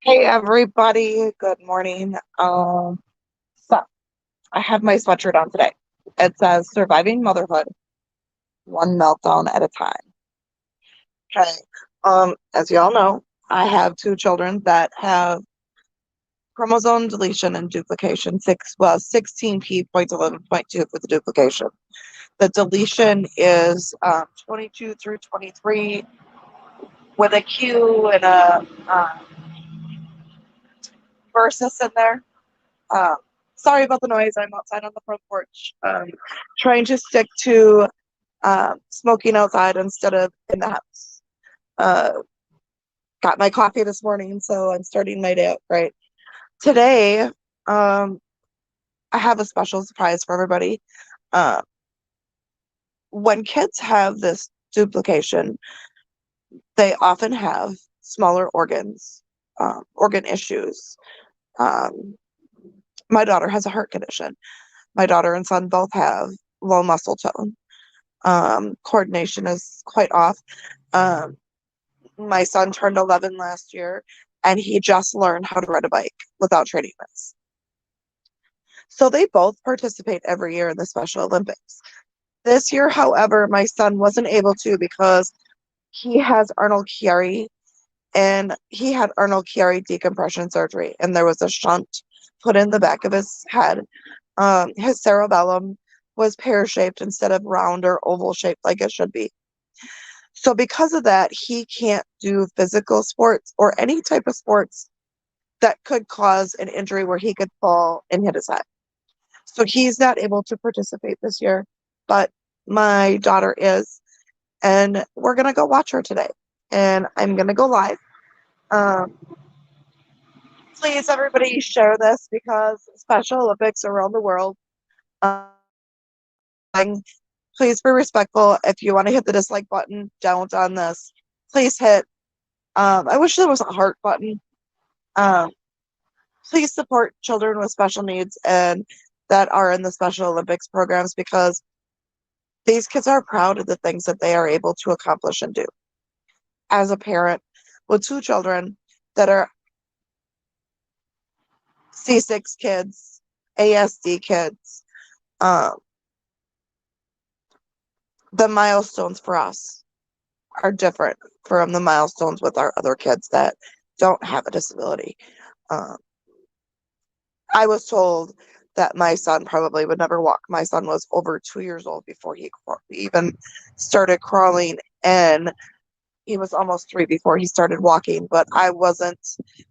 Hey everybody, good morning. So I have my sweatshirt on today. It says surviving motherhood, one meltdown at a time. Okay. As you all know, I have two children that have chromosome deletion and duplication. 16p.11.2 for the duplication. The deletion is 22 through 23 with a Q and a versus in there. Um, Sorry about the noise. I'm outside on the front porch, trying to stick to smoking outside instead of in the house. Uh, got my coffee this morning, so I'm starting my day out right. Today, I have a special surprise for everybody. Uh, when kids have this duplication, they often have smaller organs, organ issues. Um, my daughter has a heart condition. My daughter and son both have low muscle tone. Coordination is quite off. Um, my son turned 11 last year and he just learned how to ride a bike without training wheels. So they both participate every year in the Special Olympics. This year, however, my son wasn't able to because he has Arnold Chiari and he had Arnold Chiari decompression surgery and there was a shunt put in the back of his head. His cerebellum was pear-shaped instead of round or oval shaped like it should be. So because of that, he can't do physical sports or any type of sports that could cause an injury where he could fall and hit his head. So he's not able to participate this year, but my daughter is, and we're gonna go watch her today. And I'm gonna go live. Um, Please, everybody, share this because Special Olympics around the world. Um, please be respectful. If you want to hit the dislike button, don't on this. Please hit. I wish there was a heart button. Um, please support children with special needs and that are in the Special Olympics programs because these kids are proud of the things that they are able to accomplish and do. As a parent with two children that are C6 kids, ASD kids, um, the milestones for us are different from the milestones with our other kids that don't have a disability. Um, I was told that my son probably would never walk. My son was over 2 years old before he even started crawling, and he was almost three before he started walking. But I wasn't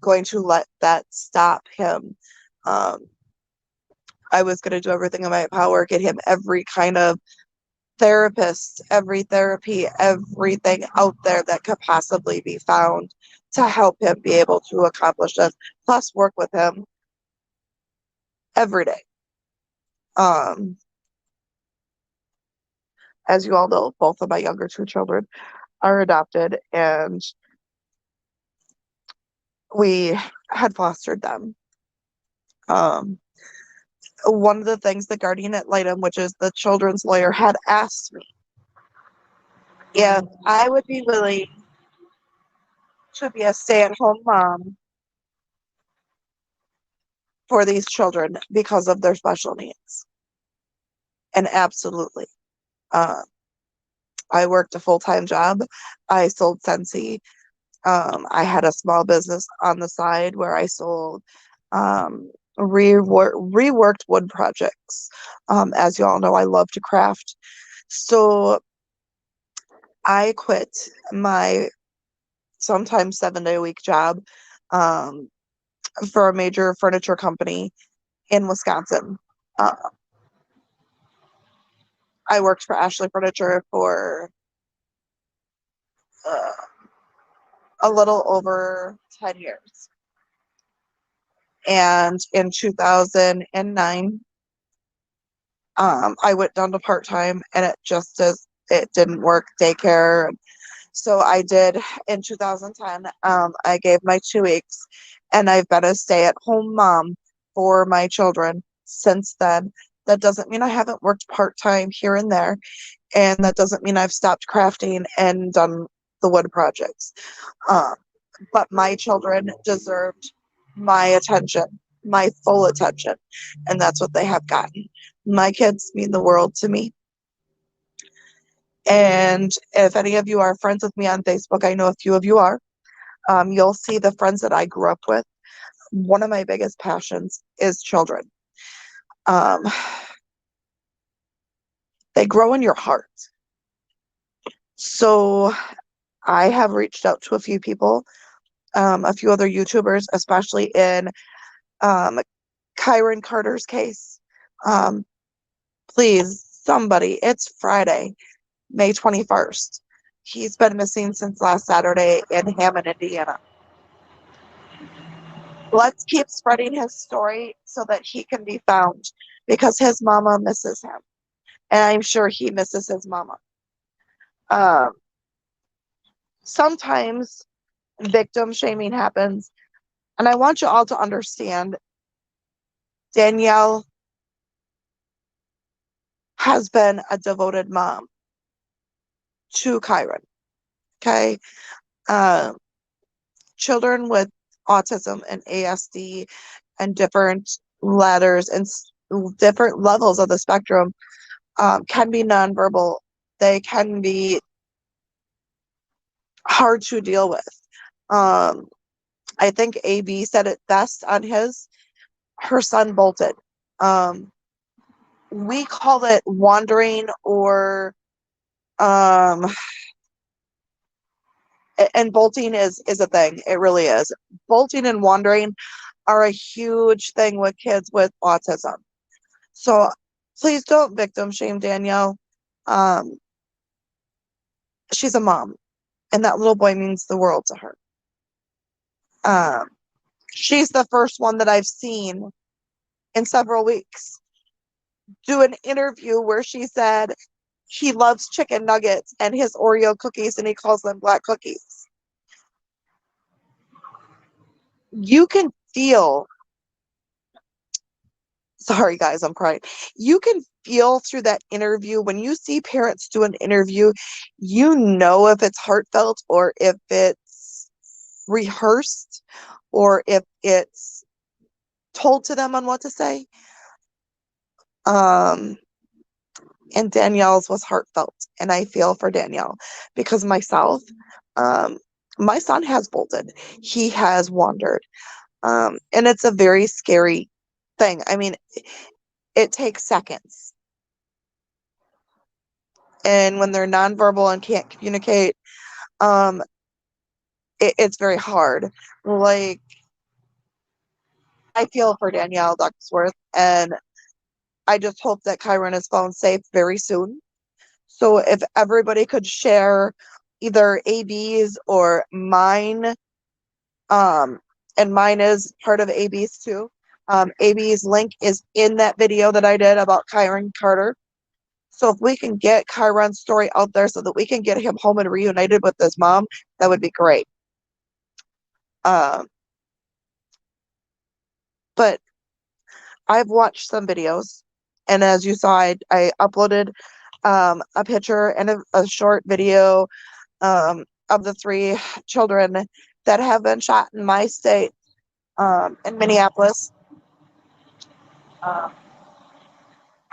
going to let that stop him. Um, I was going to do everything in my power, get him every kind of therapist, every therapy, everything out there that could possibly be found to help him be able to accomplish this, plus work with him every day. Um, as you all know, both of my younger two children are adopted, and we had fostered them. Um, One of the things the guardian ad litem, which is the children's lawyer, had asked me if I would be willing to be a stay-at-home mom for these children because of their special needs. And absolutely. Uh, I worked a full-time job. I sold Scentsy. I had a small business on the side where I sold reworked wood projects. As you all know, I love to craft. So I quit my sometimes 7-day a week job um, for a major furniture company in Wisconsin. Uh, I worked for Ashley Furniture for uh, a little over 10 years. And in 2009, I went down to part time, and it didn't work daycare. So I did in 2010. I gave my 2 weeks, and I've been a stay at home mom for my children since then. That doesn't mean I haven't worked part time here and there, and that doesn't mean I've stopped crafting and done the wood projects. Um, but my children deserved my attention, my full attention, and that's what they have gotten. My kids mean the world to me. And if any of you are friends with me on Facebook, I know a few of you are, you'll see the friends that I grew up with. One of my biggest passions is children. Um, they grow in your heart. So I have reached out to a few people, a few other YouTubers, especially in um, Kyron Carter's case. Um, Please, somebody, it's Friday, May 21st. He's been missing since last Saturday in Hammond, Indiana. Let's keep spreading his story so that he can be found because his mama misses him. And I'm sure he misses his mama. Um, Sometimes victim shaming happens. And I want you all to understand Danielle has been a devoted mom to Kyron. Okay. Um, Children with autism and ASD and different ladders and different levels of the spectrum can be nonverbal. They can be hard to deal with. I think AB said it best on her son bolted. We call it wandering or um, and bolting is a thing. It really is. Bolting and wandering are a huge thing with kids with autism. So please don't victim shame Danielle. Um, she's a mom, and that little boy means the world to her. Um, she's the first one that I've seen in several weeks do an interview where she said he loves chicken nuggets and his Oreo cookies, and he calls them black cookies. You can feel, sorry guys, I'm crying. You can feel through that interview when you see parents do an interview, you know if it's heartfelt or if it's rehearsed or if it's told to them on what to say. And Danielle's was heartfelt, and I feel for Danielle because myself, um, my son has bolted. He has wandered. And it's a very scary thing. I mean, it takes seconds. And when they're nonverbal and can't communicate, um, it's very hard. Like, I feel for Danielle Ducksworth, and I just hope that Kyron is found safe very soon. So if everybody could share either AB's or mine, um, and mine is part of AB's too. AB's link is in that video that I did about Kyron Carter. So if we can get Kyron's story out there so that we can get him home and reunited with his mom, that would be great. Um, but I've watched some videos, and as you saw, I uploaded a picture and a short video of the 3 children that have been shot in my state, in Minneapolis. Um,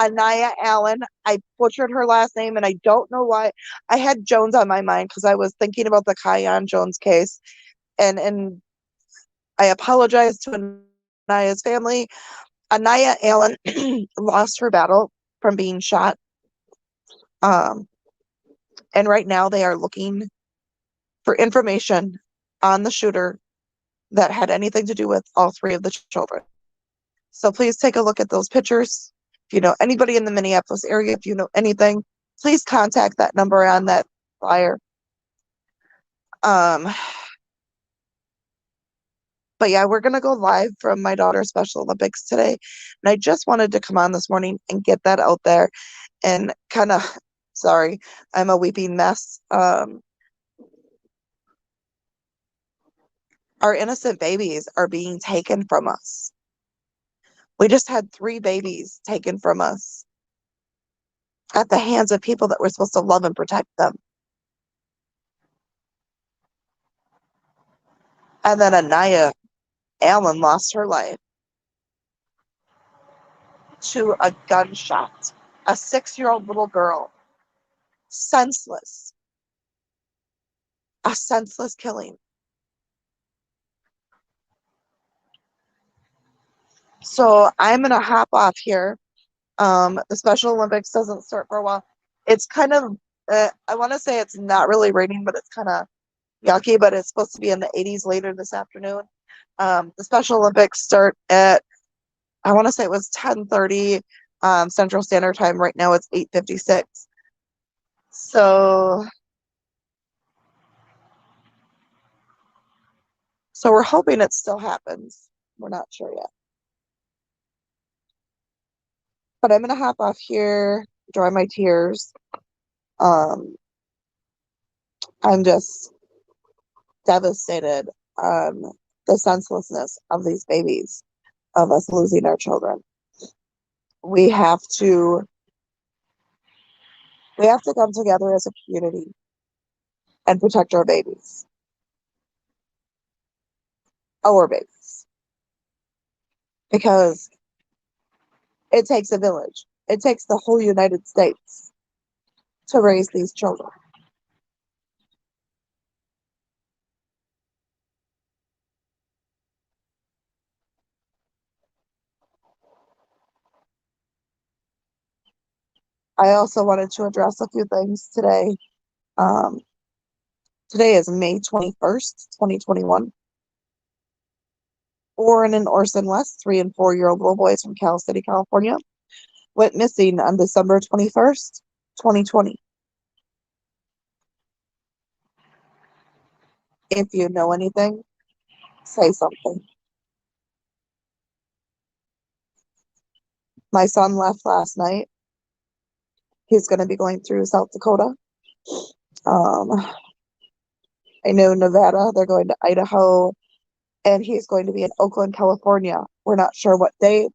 Anaya Allen, I butchered her last name, and I don't know why. I had Jones on my mind because I was thinking about the Kion Jones case, and I apologize to Anaya's family. Anaya Allen lost her battle from being shot, um, and right now they are looking for information on the shooter that had anything to do with all 3 of the children. So please take a look at those pictures. If you know anybody in the Minneapolis area, if you know anything, please contact that number on that flyer. Um, but yeah, we're going to go live from my daughter's Special Olympics today. And I just wanted to come on this morning and get that out there and kind of, sorry, I'm a weeping mess. Our innocent babies are being taken from us. We just had 3 babies taken from us at the hands of people that were supposed to love and protect them. And then Anaya Allen lost her life to a gunshot. A 6-year-old little girl. Senseless. A senseless killing. So I'm going to hop off here. The Special Olympics doesn't start for a while. It's kind of, I want to say it's not really raining, but it's kind of yucky, but it's supposed to be in the 80s later this afternoon. The Special Olympics start at, I want to say it was 10:30 Central Standard Time. Right now it's 8:56. So we're hoping it still happens. We're not sure yet. But I'm gonna hop off here, dry my tears. Um, I'm just devastated on the senselessness of these babies, of us losing our children. We have to come together as a community and protect our babies. Our babies. Because it takes a village. It takes the whole United States to raise these children. I also wanted to address a few things today. Um, Today is May 21st, 2021. Orrin and Orson West, 3 and 4-year-old little boys from Cal City, California, went missing on December 21st, 2020. If you know anything, say something. My son left last night. He's going to be going through South Dakota. I know Nevada, they're going to Idaho, and he's going to be in Oakland, California. We're not sure what date.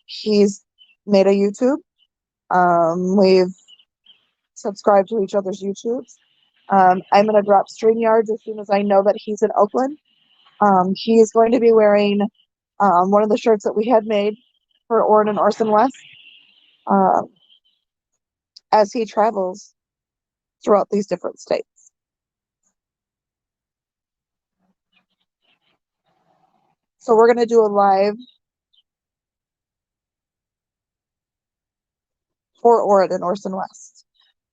He's made a YouTube. We've subscribed to each other's YouTubes. I'm going to drop StreamYards as soon as I know that he's in Oakland. He's going to be wearing one of the shirts that we had made for Orrin and Orson West as he travels throughout these different states. So we're going to do a live for Orrin and Orson West.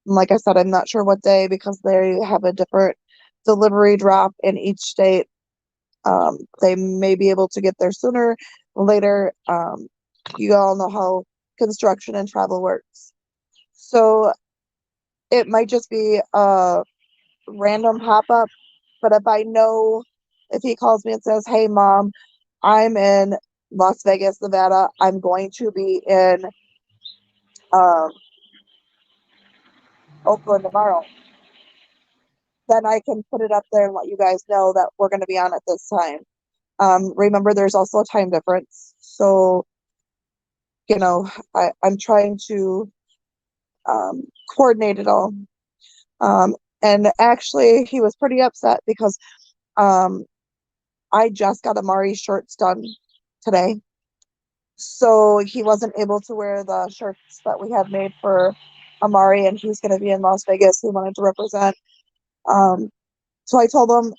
And like I said, I'm not sure what day because they have a different delivery drop in each state. They may be able to get there sooner or later. You all know how construction and travel works. So it might just be a random pop up, but if he calls me and says, "Hey, Mom, I'm in Las Vegas, Nevada. I'm going to be in um, Oakland tomorrow," then I can put it up there and let you guys know that we're going to be on at this time. Remember, there's also a time difference. So, I'm trying to coordinate it all. And actually, he was pretty upset because I just got Amari's shirts done today. So he wasn't able to wear the shirts that we had made for Amari, and he's going to be in Las Vegas. He wanted to represent. So I told him,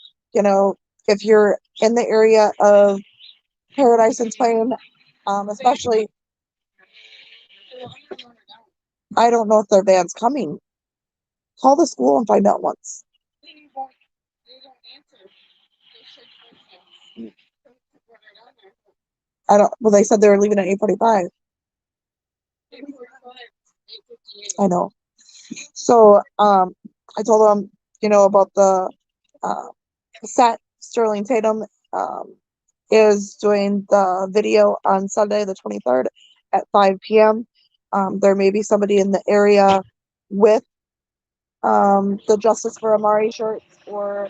if you're in the area of Paradise and Twain, especially, I don't know if their van's coming. Call the school and find out once. Well, they said they were leaving at 8:45. I know. So, I told them, about the set. Sterling Tatum is doing the video on Sunday, the 23rd at 5 p.m. There may be somebody in the area with the Justice for Amari shirts or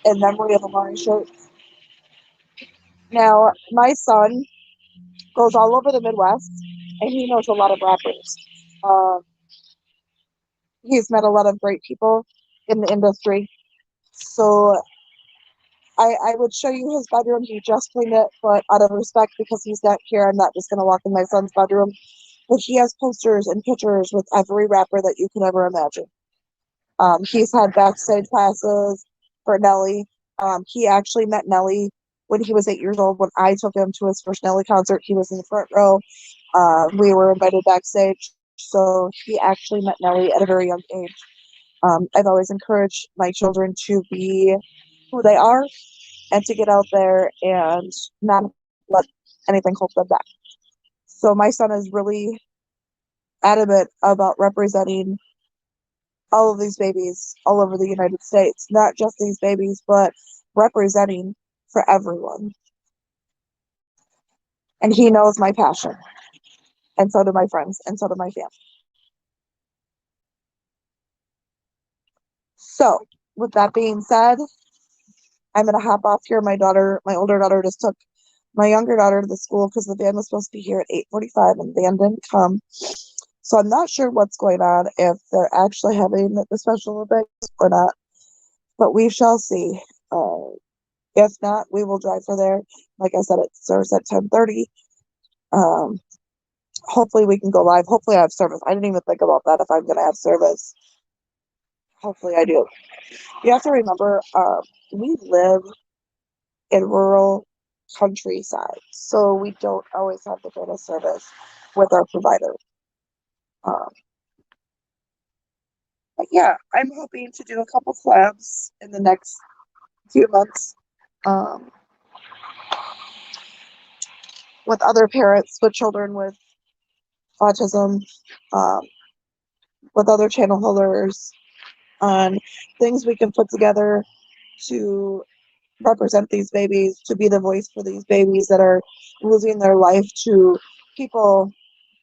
in memory of Amari shirts. Now, my son goes all over the Midwest, and he knows a lot of rappers. He's met a lot of great people in the industry. So I would show you his bedroom. He just cleaned it, but out of respect because he's not here, I'm not just gonna walk in my son's bedroom. But he has posters and pictures with every rapper that you could ever imagine. He's had backstage passes for Nelly. He actually met Nelly when he was 8 years old. When I took him to his first Nelly concert, he was in the front row. We were invited backstage, so he actually met Nelly at a very young age. I've always encouraged my children to be who they are and to get out there and not let anything hold them back. So my son is really adamant about representing all of these babies all over the United States, not just these babies, but representing for everyone. And he knows my passion, and so do my friends, and so do my family. So, with that being said, I'm gonna hop off here. My older daughter, just took my younger daughter to the school because the band was supposed to be here at 8:45, and the band didn't come. So I'm not sure what's going on, if they're actually having the Special Olympics or not, but we shall see. Uh, if not, we will drive for there. Like I said, it starts at 10:30. Um, hopefully we can go live. Hopefully I have service. I didn't even think about that if I'm gonna have service. Hopefully I do. You have to remember, we live in rural countryside, so we don't always have the greatest service with our provider. Um, but yeah, I'm hoping to do a couple slabs in the next few months, um, with other parents with children with autism, um, with other channel holders, on things we can put together to represent these babies, to be the voice for these babies that are losing their life to people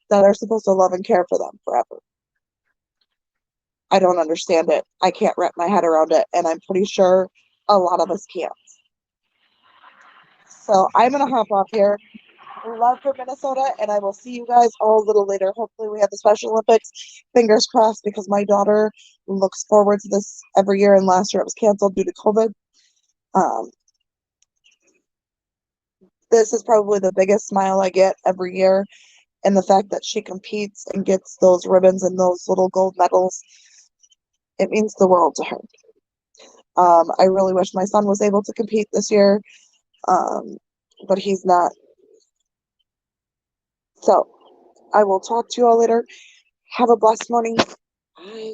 that are supposed to love and care for them forever. I don't understand it. I can't wrap my head around it, and I'm pretty sure a lot of us can't. So I'm gonna hop off here. Love for Minnesota, and I will see you guys all a little later. Hopefully, we have the Special Olympics. Fingers crossed, because my daughter looks forward to this every year, and last year it was canceled due to COVID. Um, this is probably the biggest smile I get every year, and the fact that she competes and gets those ribbons and those little gold medals, it means the world to her. I really wish my son was able to compete this year, um, but he's not. So I will talk to you all later. Have a blessed morning. Bye.